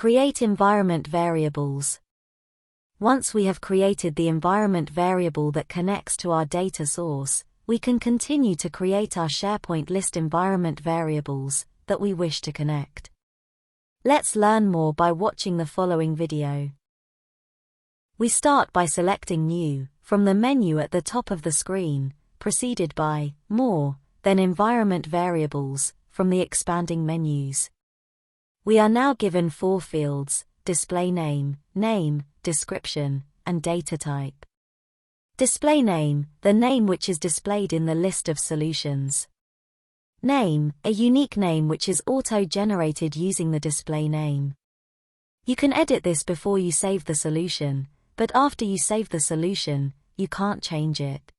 Create environment variables. Once we have created the environment variable that connects to our data source, we can continue to create our SharePoint list environment variables that we wish to connect. Let's learn more by watching the following video. We start by selecting New from the menu at the top of the screen, preceded by More, then Environment Variables from the expanding menus. We are now given 4 fields: display name, name, description, and data type. Display name, the name which is displayed in the list of solutions. Name, a unique name which is auto-generated using the display name. You can edit this before you save the solution, but after you save the solution, you can't change it.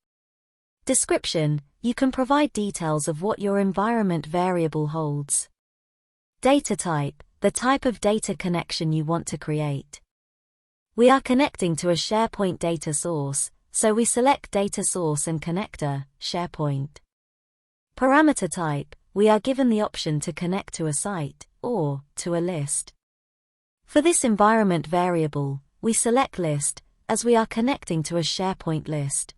Description, you can provide details of what your environment variable holds. Data type, the type of data connection you want to create. We are connecting to a SharePoint data source, so we select Data Source and Connector, SharePoint. Parameter type, we are given the option to connect to a site, or to a list. For this environment variable, we select List, as we are connecting to a SharePoint list.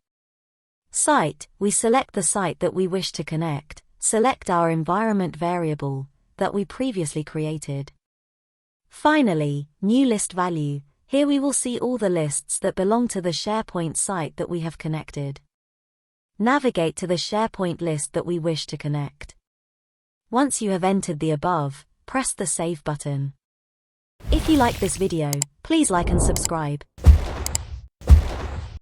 Site, we select the site that we wish to connect, select our environment variable that we previously created. Finally, New List Value, here we will see all the lists that belong to the SharePoint site that we have connected. Navigate to the SharePoint list that we wish to connect. Once you have entered the above, press the Save button. If you like this video, please like and subscribe.